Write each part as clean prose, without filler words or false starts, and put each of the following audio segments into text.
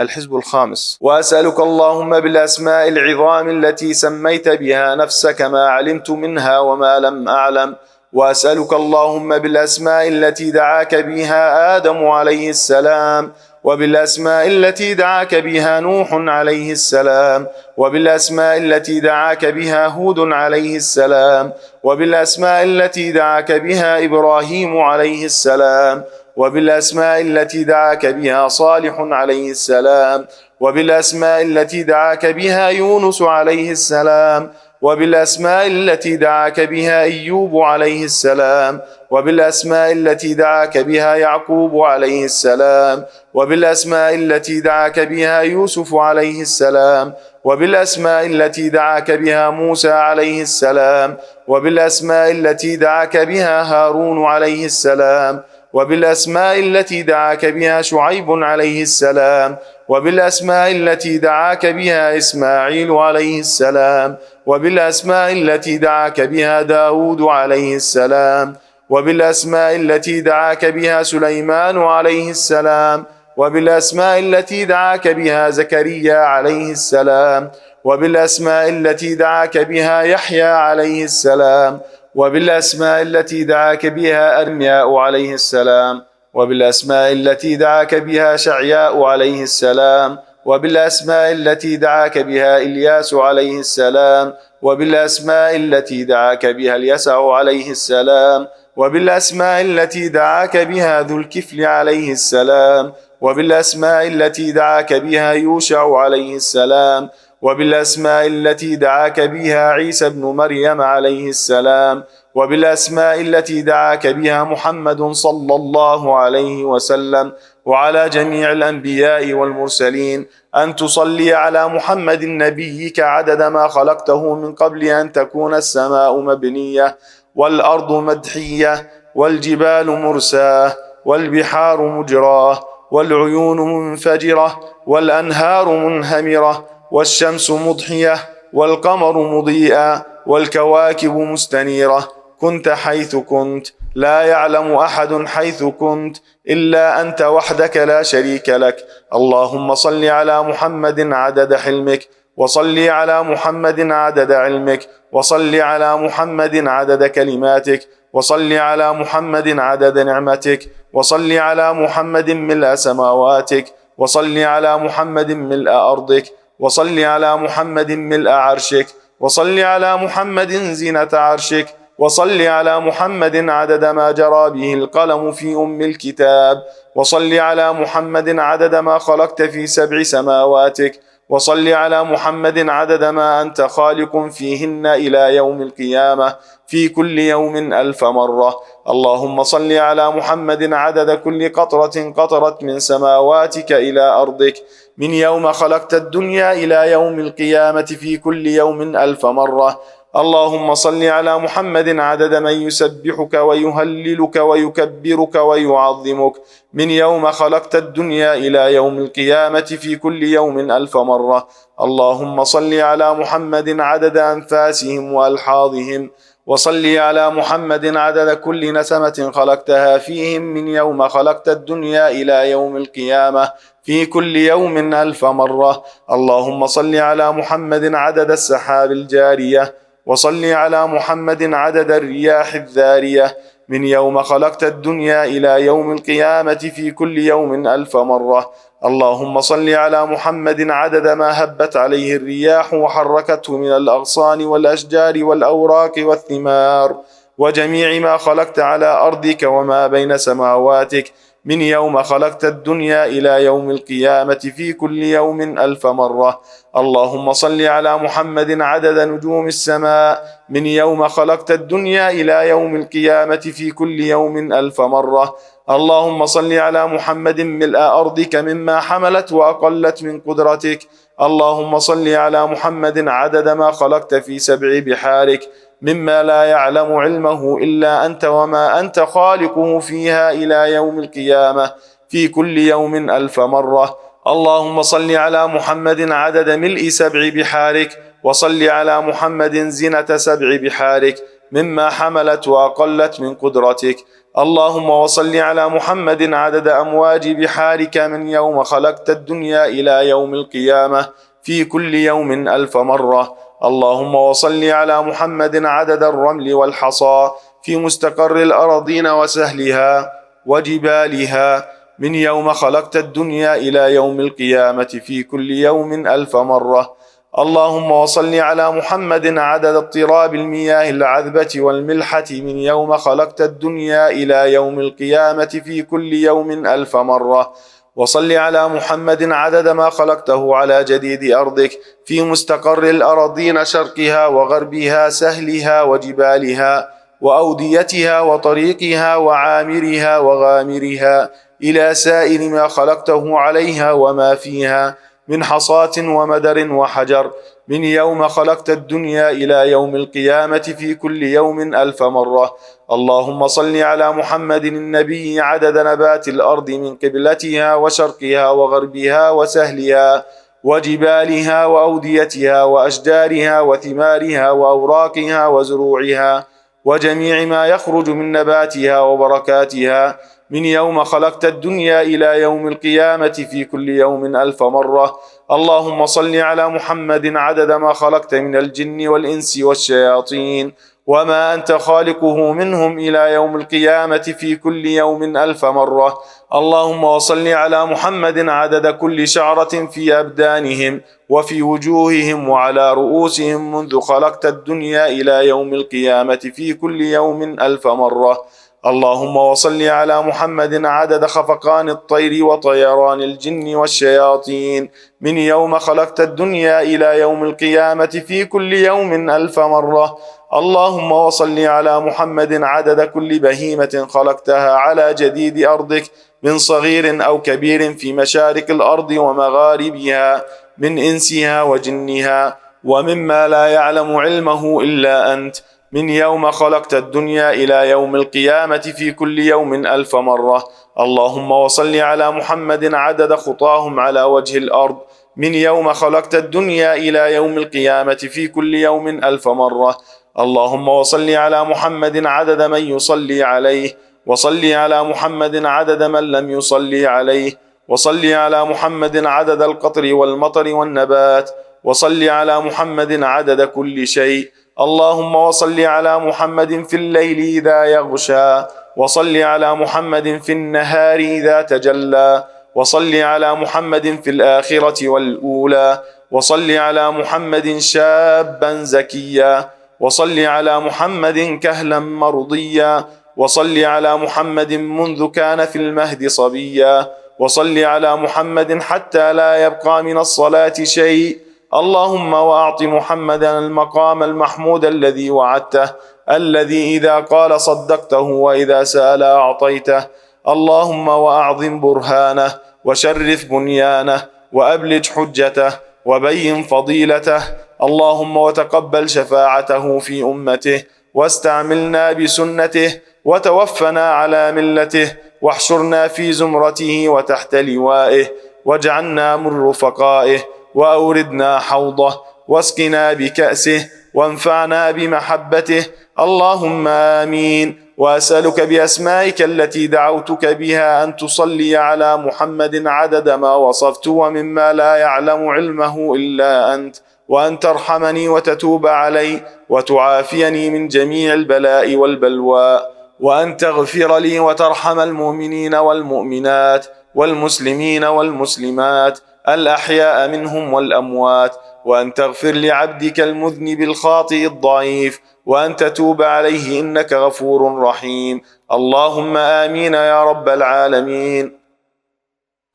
الحزب الخامس: وأسألك اللهم بالأسماء العظام التي سميت بها نفسك ما علمت منها وما لم أعلم، وأسألك اللهم بالأسماء التي دعاك بها آدم عليه السلام، وبالأسماء التي دعاك بها نوح عليه السلام، وبالأسماء التي دعاك بها هود عليه السلام، وبالأسماء التي دعاك بها إبراهيم عليه السلام، وبالأسماء التي دعاك بها صالح عليه السلام، وبالأسماء التي دعاك بها يونس عليه السلام، وبالأسماء التي دعاك بها أيوب عليه السلام، وبالأسماء التي دعاك بها يعقوب عليه السلام، وبالأسماء التي دعاك بها يوسف عليه السلام، وبالأسماء التي دعاك بها موسى عليه السلام، وبالأسماء التي دعاك بها هارون عليه السلام، وبالأسماء التي دعاك بها شعيب عليه السلام، وبالأسماء التي دعاك بها إسماعيل عليه السلام، وبالأسماء التي دعاك بها داود عليه السلام، وبالأسماء التي دعاك بها سليمان عليه السلام، وبالأسماء التي دعاك بها زكريا عليه السلام، وبالأسماء التي دعاك بها يحيى عليه السلام، وبالأسماء التي دعاك بها أرمياء عليه السلام، وبالأسماء التي دعاك بها شعياء عليه السلام، وبالأسماء التي دعاك بها إلياس عليه السلام، وبالأسماء التي دعاك بها اليسع عليه السلام، وبالأسماء التي دعاك بها ذو الكفل عليه السلام، وبالأسماء التي دعاك بها يوشع عليه السلام، وبالأسماء التي دعاك بها عيسى بن مريم عليه السلام، وبالأسماء التي دعاك بها محمد صلى الله عليه وسلم وعلى جميع الأنبياء والمرسلين، أن تصلي على محمد نبيك عدد ما خلقته من قبل أن تكون السماء مبنية والأرض مدحية والجبال مرساة والبحار مجراه والعيون منفجرة والأنهار منهمرة والشمس مضحية والقمر مضيئا والكواكب مستنيرة. كنت حيث كنت، لا يعلم أحد حيث كنت إلا أنت وحدك لا شريك لك. اللهم صل على محمد عدد حلمك، وصل على محمد عدد علمك، وصل على محمد عدد كلماتك، وصل على محمد عدد نعمتك، وصل على محمد ملء سماواتك، وصل على محمد ملء أرضك، وصل على محمد ملء عرشك، وصل على محمد زينة عرشك، وصل على محمد عدد ما جرى به القلم في الكتاب، وصل على محمد عدد ما خلقت في 7 سماواتك، وصل على محمد عدد ما أنت خالق فيهن إلى يوم القيامة في كل يوم 1000 مرة. اللهم صل على محمد عدد كل قطرة قطرت من سماواتك إلى أرضك من يوم خلقت الدنيا إلى يوم القيامة في كل يوم 1000 مرة. اللهم صل على محمد عدد من يسبحك ويهللك ويكبرك ويعظمك من يوم خلقت الدنيا إلى يوم القيامة في كل يوم 1000 مرة. اللهم صل على محمد عدد أنفاسهم وألحاظهم، وصل على محمد عدد كل نسمة خلقتها فيهم من يوم خلقت الدنيا إلى يوم القيامة في كل يوم 1000 مرة. اللهم صل على محمد عدد السحاب الجارية، وصل على محمد عدد الرياح الذارية من يوم خلقت الدنيا إلى يوم القيامة في كل يوم 1000 مرة. اللهم صل على محمد عدد ما هبت عليه الرياح وحركته من الأغصان والأشجار والأوراق والثمار وجميع ما خلقت على أرضك وما بين سماواتك من يوم خلقت الدنيا إلى يوم القيامة في كل يوم 1000 مرة. اللهم صل على محمد عدد نجوم السماء من يوم خلقت الدنيا إلى يوم القيامة في كل يوم 1000 مرة. اللهم صل على محمد ملء أرضك مما حملت وأقلت من قدرتك. اللهم صل على محمد عدد ما خلقت في 7 بحارك مما لا يعلم علمه إلا أنت وما أنت خالقه فيها إلى يوم القيامة في كل يوم 1000 مرة. اللهم صل على محمد عدد ملء 7 بحارك، وصل على محمد زنة 7 بحارك مما حملت وأقلت من قدرتك. اللهم وصل على محمد عدد أمواج بحارك من يوم خلقت الدنيا إلى يوم القيامة في كل يوم 1000 مرة. اللهم وصل على محمد عدد الرمل والحصى في مستقر الأراضين وسهلها وجبالها من يوم خلقت الدنيا إلى يوم القيامة في كل يوم 1000 مرة. اللهم وصل على محمد عدد اضطراب المياه العذبة والملحة من يوم خلقت الدنيا إلى يوم القيامة في كل يوم 1000 مرة. وصل على محمد عدد ما خلقته على جديد أرضك في مستقر الأراضين شرقها وغربها سهلها وجبالها وأوديتها وطريقها وعامرها وغامرها إلى سائر ما خلقته عليها وما فيها من حصاة ومدر وحجر من يوم خلقت الدنيا إلى يوم القيامة في كل يوم 1000 مرة. اللهم صل على محمد النبي عدد نبات الأرض من قبلتها وشرقها وغربها وسهلها وجبالها وأوديتها وأشجارها وثمارها وأوراقها وزروعها وجميع ما يخرج من نباتها وبركاتها من يوم خلقت الدنيا إلى يوم القيامة في كل يوم 1000 مرة. اللهم صل على محمد عدد ما خلقت من الجن والإنس والشياطين وما أنت خالقه منهم إلى يوم القيامة في كل يوم 1000 مرة. اللهم وصل على محمد عدد كل شعرة في أبدانهم وفي وجوههم وعلى رؤوسهم منذ خلقت الدنيا إلى يوم القيامة في كل يوم 1000 مرة. اللهم وصل على محمد عدد خفقان الطير وطيران الجن والشياطين من يوم خلقت الدنيا إلى يوم القيامة في كل يوم 1000 مرة. اللهم وصل على محمد عدد كل بهيمة خلقتها على جديد أرضك من صغير أو كبير في مشارق الأرض ومغاربها من إنسها وجنها ومما لا يعلم علمه إلا أنت من يوم خلقت الدنيا إلى يوم القيامة في كل يوم 1000 مرة. اللهم وصل على محمد عدد خطاهم على وجه الأرض من يوم خلقت الدنيا إلى يوم القيامة في كل يوم 1000 مرة. اللهم وصل على محمد عدد من يصلي عليه وصل على محمد عدد من لم يصلي عليه وصل على محمد عدد القطر والمطر والنبات وصل على محمد عدد كل شيء. اللهم وصل على محمد في الليل إذا يغشى وصل على محمد في النهار إذا تجلى وصل على محمد في الآخرة والأولى وصل على محمد شابا زكيا وصل على محمد كهلا مرضيا وصل على محمد منذ كان في المهد صبيا وصل على محمد حتى لا يبقى من الصلاة شيء. اللهم وأعط محمدا المقام المحمود الذي وعدته الذي إذا قال صدقته وإذا سأل أعطيته. اللهم وأعظم برهانه وشرف بنيانه وأبلج حجته وبين فضيلته. اللهم وتقبل شفاعته في أمته واستعملنا بسنته وتوفنا على ملته واحشرنا في زمرته وتحت لوائه واجعلنا من رفقائه وأوردنا حوضه واسقنا بكأسه وانفعنا بمحبته. اللهم آمين. وأسألك بأسمائك التي دعوتك بها أن تصلي على محمد عدد ما وصفت ومما لا يعلم علمه إلا أنت وأن ترحمني وتتوب علي وتعافيني من جميع البلاء والبلوى وأن تغفر لي وترحم المؤمنين والمؤمنات والمسلمين والمسلمات الأحياء منهم والأموات وأن تغفر لعبدك المذنب الخاطئ الضعيف وأن تتوب عليه إنك غفور رحيم. اللهم آمين يا رب العالمين.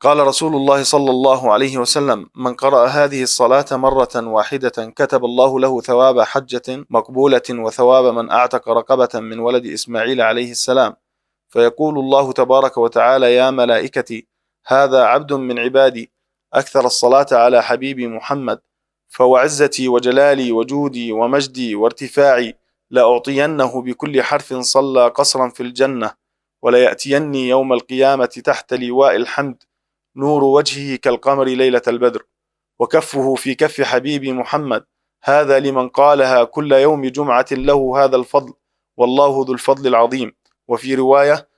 قال رسول الله صلى الله عليه وسلم: من قرأ هذه الصلاة مرة واحدة كتب الله له ثواب حجة مقبولة وثواب من أعتق رقبة من ولد إسماعيل عليه السلام. فيقول الله تبارك وتعالى: يا ملائكتي، هذا عبد من عبادي أكثر الصلاة على حبيبي محمد، فوعزتي وجلالي وجودي ومجدي وارتفاعي لأعطينه بكل حرف صلى قصرا في الجنة، وليأتيني يوم القيامة تحت لواء الحمد نور وجهه كالقمر ليلة البدر، وكفه في كف حبيبي محمد. هذا لمن قالها كل يوم جمعة له هذا الفضل، والله ذو الفضل العظيم. وفي رواية: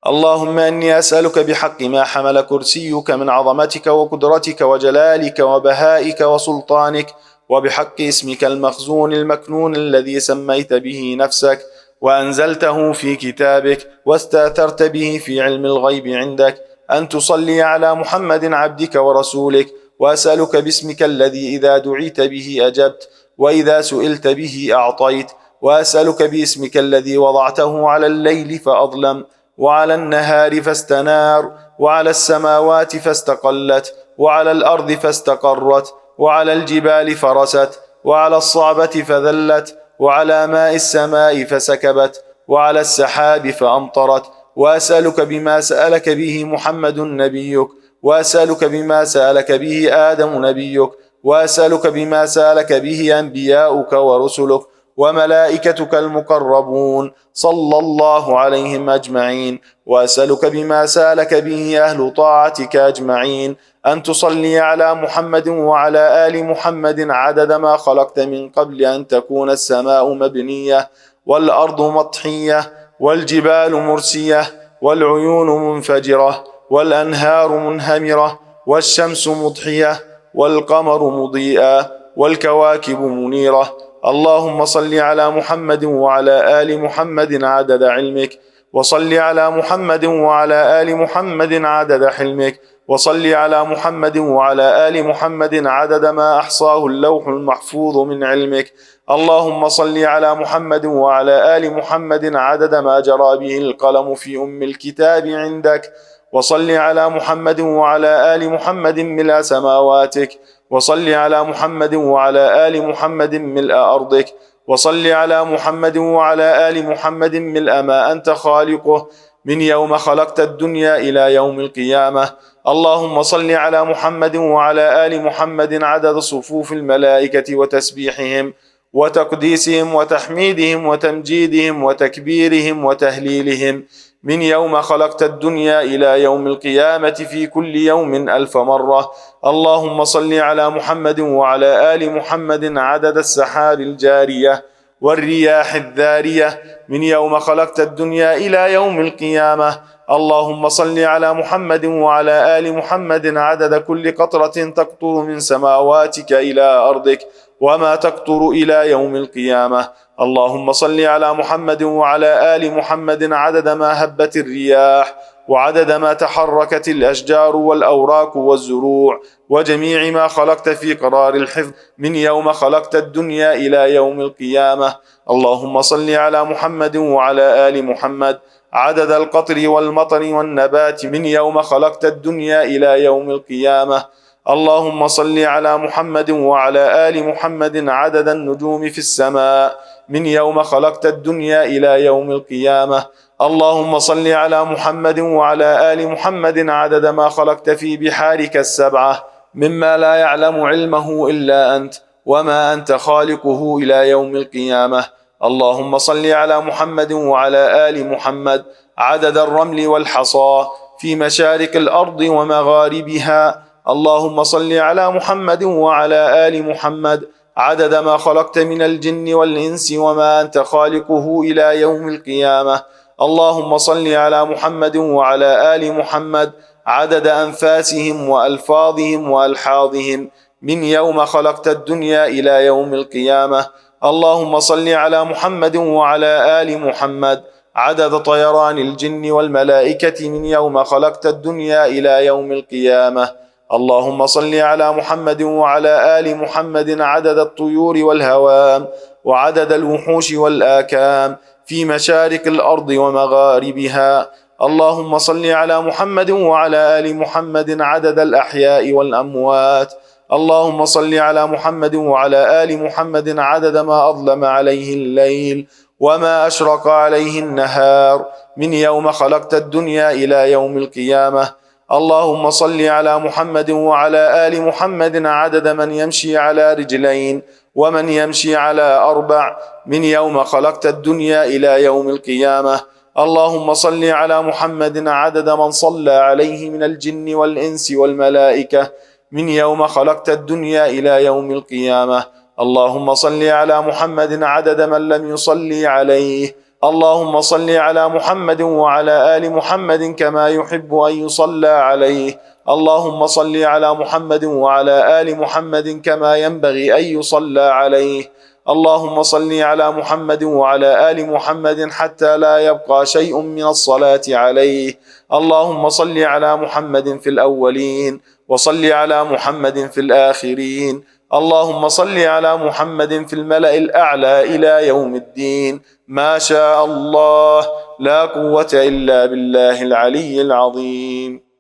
اللهم إني أسألك بحق ما حمل كرسيك من عظمتك وقدرتك وجلالك وبهائك وسلطانك، وبحق اسمك المخزون المكنون الذي سميت به نفسك وأنزلته في كتابك واستأثرت به في علم الغيب عندك، أن تصلي على محمد عبدك ورسولك. وأسألك باسمك الذي إذا دعيت به أجبت، وإذا سئلت به أعطيت. وأسألك باسمك الذي وضعته على الليل فأظلم، وعلى النهار فاستنار، وعلى السماوات فاستقلت، وعلى الأرض فاستقرت، وعلى الجبال فرست، وعلى الصعبة فذلت، وعلى ماء السماء فسكبت، وعلى السحاب فأمطرت. وأسألك بما سألك به محمد نبيك، وأسألك بما سألك به آدم نبيك، وأسألك بما سألك به أنبياؤك ورسلك وملائكتك المقربون صلى الله عليهم أجمعين. وأسألك بما سألك به أهل طاعتك أجمعين، أن تصلي على محمد وعلى آل محمد عدد ما خلقت من قبل أن تكون السماء مبنية، والأرض مطحية، والجبال مرسية، والعيون منفجرة، والأنهار منهمرة، والشمس مضحية، والقمر مضيئا، والكواكب منيرة. اللهم صل على محمد وعلى آل محمد عدد علمك، وصل على محمد وعلى آل محمد عدد حلمك، وصل على محمد وعلى آل محمد عدد ما أحصاه اللوح المحفوظ من علمك. اللهم صل على محمد وعلى آل محمد عدد ما جرى به القلم في أم الكتاب عندك. وصل على محمد وعلى آل محمد ملء سماواتك، وصل على محمد وعلى آل محمد ملء أرضك، وصل على محمد وعلى آل محمد ملء ما أنت خالقه من يوم خلقت الدنيا إلى يوم القيامة. اللهم صل على محمد وعلى آل محمد عدد صفوف الملائكة وتسبيحهم وتقديسهم وتحميدهم وتمجيدهم وتكبيرهم وتهليلهم من يوم خلقت الدنيا إلى يوم القيامة في كل يوم 1000 مرة. اللهم صل على محمد وعلى آل محمد عدد السحاب الجارية والرياح الذارية من يوم خلقت الدنيا إلى يوم القيامة. اللهم صل على محمد وعلى آل محمد عدد كل قطرة تقطر من سماواتك إلى أرضك وما تقطر إلى يوم القيامة. اللهم صل على محمد وعلى آل محمد عدد ما هبت الرياح، وعدد ما تحركت الأشجار والأوراق والزروع، وجميع ما خلقت في قرار الحفظ من يوم خلقت الدنيا إلى يوم القيامة. اللهم صل على محمد وعلى آل محمد عدد القطر والمطر والنبات من يوم خلقت الدنيا إلى يوم القيامة. اللهم صل على محمد وعلى آل محمد عدد النجوم في السماء من يوم خلقت الدنيا إلى يوم القيامة. اللهم صل على محمد وعلى آل محمد عدد ما خلقت في بحارك السبعة مما لا يعلم علمه إلا أنت وما أنت خالقه إلى يوم القيامة. اللهم صل على محمد وعلى آل محمد عدد الرمل والحصى في مشارق الأرض ومغاربها. اللهم صل على محمد وعلى آل محمد عدد ما خلقت من الجن والإنس وما أنت خالقه إلى يوم القيامة. اللهم صل على محمد وعلى آل محمد عدد أنفاسهم وألفاظهم وألحاظهم من يوم خلقت الدنيا إلى يوم القيامة. اللهم صل على محمد وعلى آل محمد عدد طيران الجن والملائكة من يوم خلقت الدنيا إلى يوم القيامة. اللهم صل على محمد وعلى آل محمد عدد الطيور والهوام وعدد الوحوش والآكام في مشارق الأرض ومغاربها. اللهم صل على محمد وعلى آل محمد عدد الأحياء والأموات. اللهم صل على محمد وعلى آل محمد عدد ما أظلم عليه الليل وما أشرق عليه النهار من يوم خلقت الدنيا إلى يوم القيامة. اللهم صل على محمد وعلى آل محمد عدد من يمشي على رجلين ومن يمشي على 4 من يوم خلقت الدنيا إلى يوم القيامة. اللهم صل على محمد عدد من صلى عليه من الجن والإنس والملائكة من يوم خلقت الدنيا إلى يوم القيامة. اللهم صل على محمد عدد من لم يصلي عليه. اللهم صل على محمد وعلى آل محمد كما يحب أن يصلى عليه. اللهم صل على محمد وعلى آل محمد كما ينبغي أن يصلى عليه. اللهم صل على محمد وعلى آل محمد حتى لا يبقى شيء من الصلاة عليه. اللهم صل على محمد في الأولين وصل على محمد في الآخرين. اللهم صل على محمد في الملأ الأعلى إلى يوم الدين. ما شاء الله، لا قوة إلا بالله العلي العظيم.